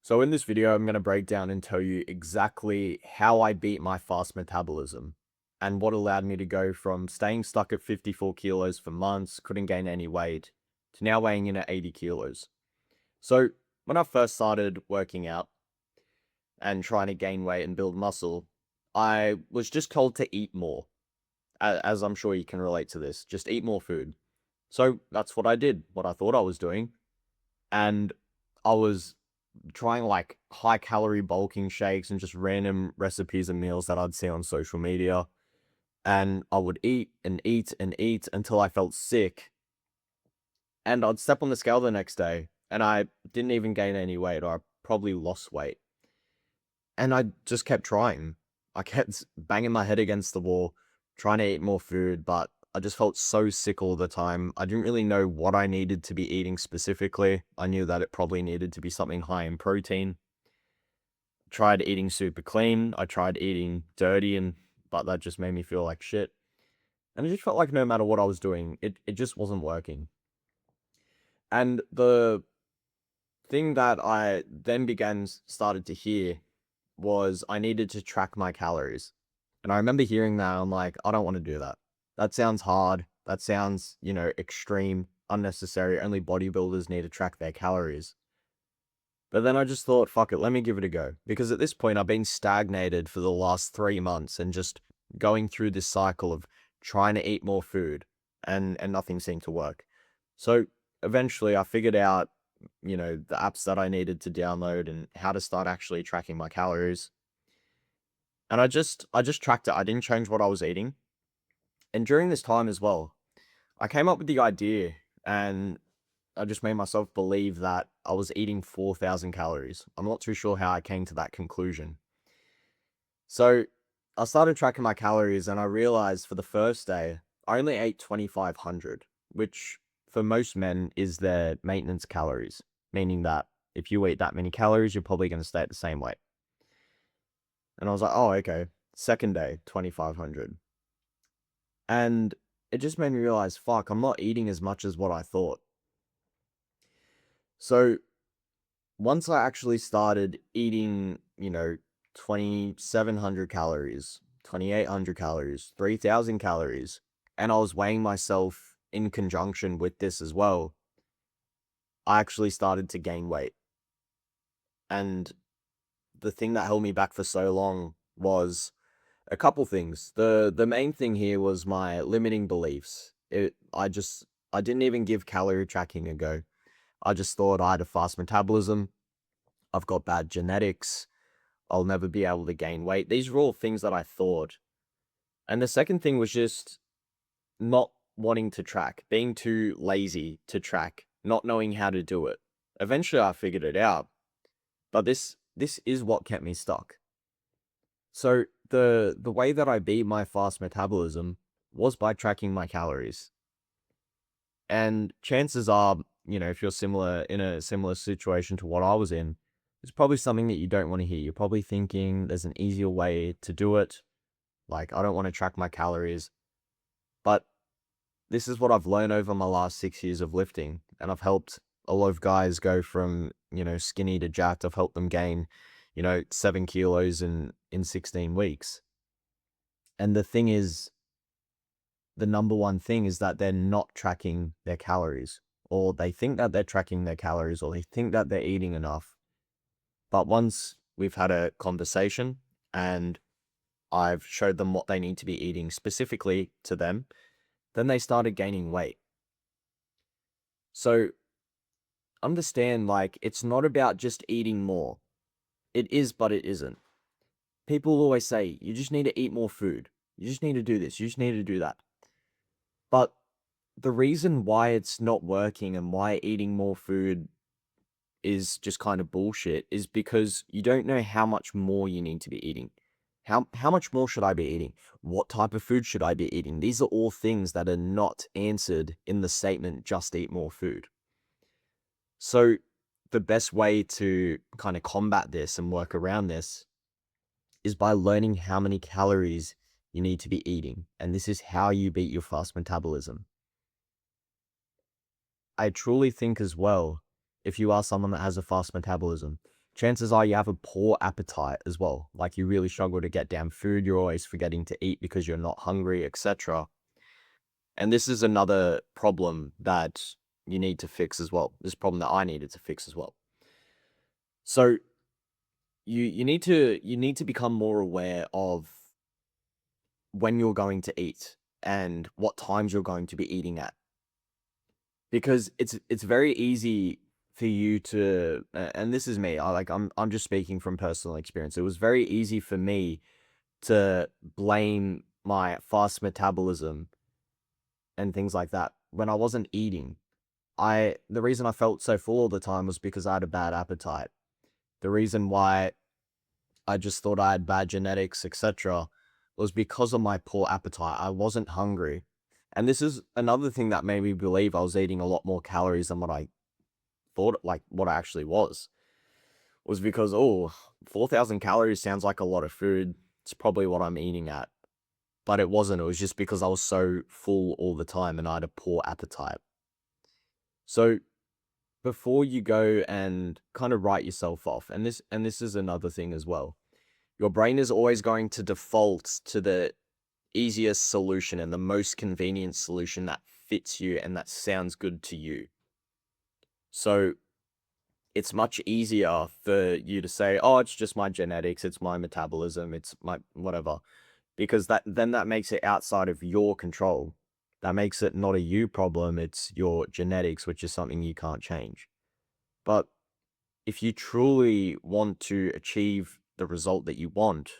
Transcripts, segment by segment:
So in this video, I'm going to break down and tell you exactly how I beat my fast metabolism and what allowed me to go from staying stuck at 54 kilos for months, couldn't gain any weight, to now weighing in at 80 kilos. So when I first started working out and trying to gain weight and build muscle, I was just told to eat more, as I'm sure you can relate to this, just eat more food. So that's what I did, what I thought I was doing. And I was trying like high calorie bulking shakes and just random recipes and meals that I'd see on social media. And I would eat and eat and eat until I felt sick. And I'd step on the scale the next day and I didn't even gain any weight, or I probably lost weight. And I just kept trying. I kept banging my head against the wall, trying to eat more food, but I just felt so sick all the time. I didn't really know what I needed to be eating specifically. I knew that it probably needed to be something high in protein. Tried eating super clean. I tried eating dirty, but that just made me feel like shit. And it just felt like no matter what I was doing, it just wasn't working. And the thing that I then started to hear was I needed to track my calories. And I remember hearing that, I'm like, I don't want to do that. That sounds hard. That sounds, extreme, unnecessary. Only bodybuilders need to track their calories. But then I just thought, fuck it, let me give it a go. Because at this point, I've been stagnated for the last 3 months and just going through this cycle of trying to eat more food and nothing seemed to work. So eventually I figured out, the apps that I needed to download and how to start actually tracking my calories. And I just tracked it. I didn't change what I was eating. And during this time as well, I came up with the idea and I just made myself believe that I was eating 4,000 calories. I'm not too sure how I came to that conclusion. So I started tracking my calories and I realized for the first day, I only ate 2,500, which for most men is their maintenance calories, meaning that if you eat that many calories, you're probably going to stay at the same weight. And I was like, oh, okay. Second day, 2,500. And it just made me realize, fuck, I'm not eating as much as what I thought. So once I actually started eating, 2,700 calories, 2,800 calories, 3,000 calories, and I was weighing myself in conjunction with this as well, I actually started to gain weight. And the thing that held me back for so long was a couple things. The main thing here was my limiting beliefs. I didn't even give calorie tracking a go. I just thought I had a fast metabolism. I've got bad genetics. I'll never be able to gain weight. These were all things that I thought. And the second thing was just not wanting to track, being too lazy to track, not knowing how to do it. Eventually I figured it out, but this is what kept me stuck. So the way that I beat my fast metabolism was by tracking my calories. And chances are, if you're in a similar situation to what I was in, it's probably something that you don't want to hear. You're probably thinking there's an easier way to do it. Like, I don't want to track my calories. But this is what I've learned over my last 6 years of lifting. And I've helped a lot of guys go from, skinny to jacked. I've helped them gain, 7 kilos in 16 weeks. And the number one thing is that they're not tracking their calories, or they think that they're tracking their calories, or they think that they're eating enough. But once we've had a conversation and I've showed them what they need to be eating specifically to them, then they started gaining weight. So understand, like, it's not about just eating more. It is, but it isn't. People always say, you just need to eat more food. You just need to do this. You just need to do that. But the reason why it's not working and why eating more food is just kind of bullshit is because you don't know how much more you need to be eating. How much more should I be eating? What type of food should I be eating? These are all things that are not answered in the statement, just eat more food. So the best way to kind of combat this and work around this is by learning how many calories you need to be eating. And this is how you beat your fast metabolism. I truly think as well, if you are someone that has a fast metabolism, chances are you have a poor appetite as well. Like you really struggle to get down food. You're always forgetting to eat because you're not hungry, etc. And this is another problem that you need to fix as well. This problem that I needed to fix as well. So you need to become more aware of when you're going to eat and what times you're going to be eating at, because it's very easy for you to and this is me, I'm just speaking from personal experience. It was very easy for me to blame my fast metabolism and things like that when I wasn't eating. The reason I felt so full all the time was because I had a bad appetite. The reason why I just thought I had bad genetics, etc., was because of my poor appetite. I wasn't hungry. And this is another thing that made me believe I was eating a lot more calories than what I thought, like what I actually was because, oh, 4,000 calories sounds like a lot of food. It's probably what I'm eating at. But it wasn't. It was just because I was so full all the time and I had a poor appetite. So before you go and kind of write yourself off, and this is another thing as well. Your brain is always going to default to the easiest solution and the most convenient solution that fits you and that sounds good to you. So it's much easier for you to say, oh, it's just my genetics, it's my metabolism, it's my whatever, because that makes it outside of your control. That makes it not a you problem, it's your genetics, which is something you can't change. But if you truly want to achieve the result that you want,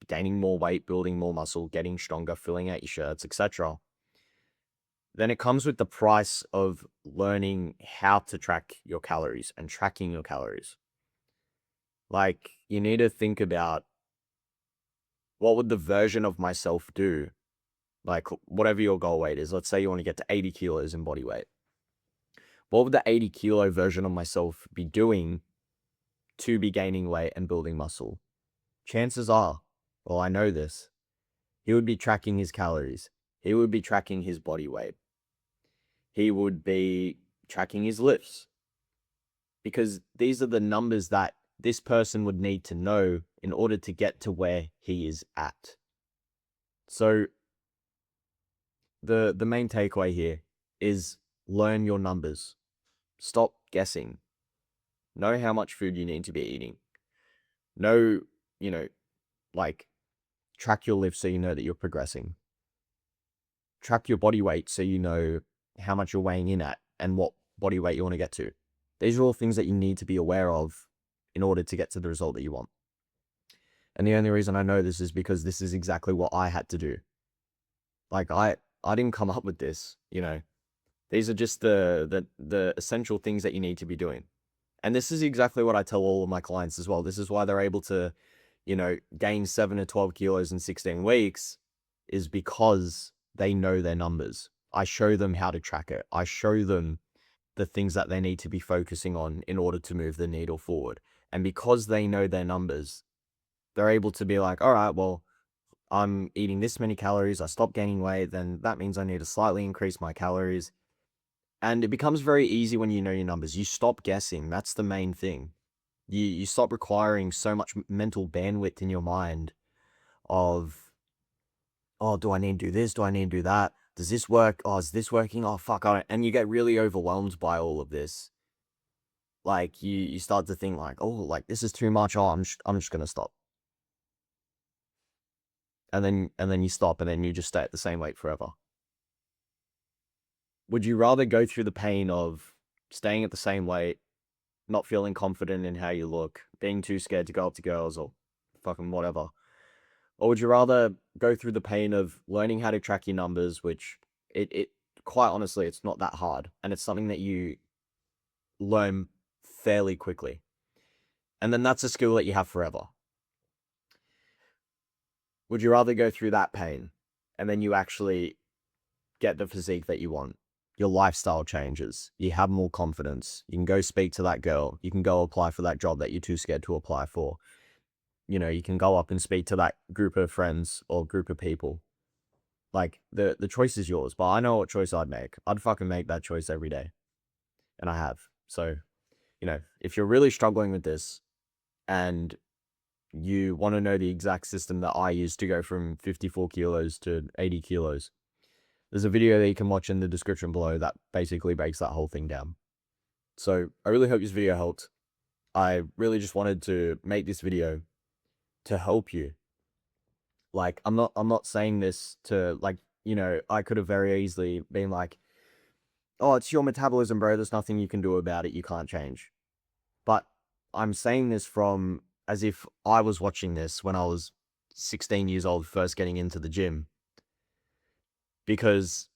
gaining more weight, building more muscle, getting stronger, filling out your shirts, etc., then it comes with the price of learning how to track your calories and tracking your calories. Like, you need to think about, what would the version of myself do? Like, whatever your goal weight is, let's say you want to get to 80 kilos in body weight. What would the 80 kilo version of myself be doing to be gaining weight and building muscle? Chances are, well, I know this, he would be tracking his calories. He would be tracking his body weight. He would be tracking his lifts, because these are the numbers that this person would need to know in order to get to where he is at. So the main takeaway here is learn your numbers. Stop guessing. Know how much food you need to be eating. Know, you know, like, track your lifts so you know that you're progressing. Track your body weight so you know how much you're weighing in at and what body weight you want to get to. These are all things that you need to be aware of in order to get to the result that you want. And the only reason I know this is because this is exactly what I had to do. Like, I didn't come up with this, These are just the essential things that you need to be doing. And this is exactly what I tell all of my clients as well. This is why they're able to, gain 7 to 12 kilos in 16 weeks, is because they know their numbers. I show them how to track it. I show them the things that they need to be focusing on in order to move the needle forward. And because they know their numbers, they're able to be like, all right, well, I'm eating this many calories, I stop gaining weight, then that means I need to slightly increase my calories. And it becomes very easy when you know your numbers. You stop guessing. That's the main thing. You stop requiring so much mental bandwidth in your mind of, oh, do I need to do this? Do I need to do that? Does this work? Oh, is this working? Oh, fuck. And you get really overwhelmed by all of this. Like, you start to think like, oh, like, this is too much. Oh, I'm just going to stop. And then you stop, and then you just stay at the same weight forever. Would you rather go through the pain of staying at the same weight, not feeling confident in how you look, being too scared to go up to girls or fucking whatever? Or would you rather go through the pain of learning how to track your numbers, which it quite honestly, it's not that hard, and it's something that you learn fairly quickly. And then that's a skill that you have forever. Would you rather go through that pain and then you actually get the physique that you want? Your lifestyle changes. You have more confidence. You can go speak to that girl. You can go apply for that job that you're too scared to apply for. You can go up and speak to that group of friends or group of people. Like, the choice is yours, but I know what choice I'd make. I'd fucking make that choice every day. And I have. So If you're really struggling with this and you want to know the exact system that I use to go from 54 kilos to 80 kilos, there's a video that you can watch in the description below that basically breaks that whole thing down. So I really hope this video helped. I really just wanted to make this video to help you. Like, I'm not saying this to, like, I could have very easily been like, oh, it's your metabolism, bro. There's nothing you can do about it. You can't change. But I'm saying this from as if I was watching this when I was 16 years old, first getting into the gym, because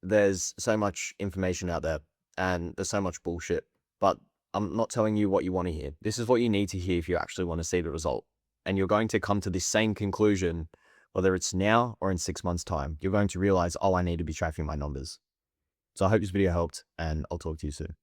there's so much information out there and there's so much bullshit. But I'm not telling you what you want to hear. This is what you need to hear if you actually want to see the result. And you're going to come to this same conclusion, whether it's now or in 6 months' time. You're going to realize, oh, I need to be tracking my numbers. So I hope this video helped, and I'll talk to you soon.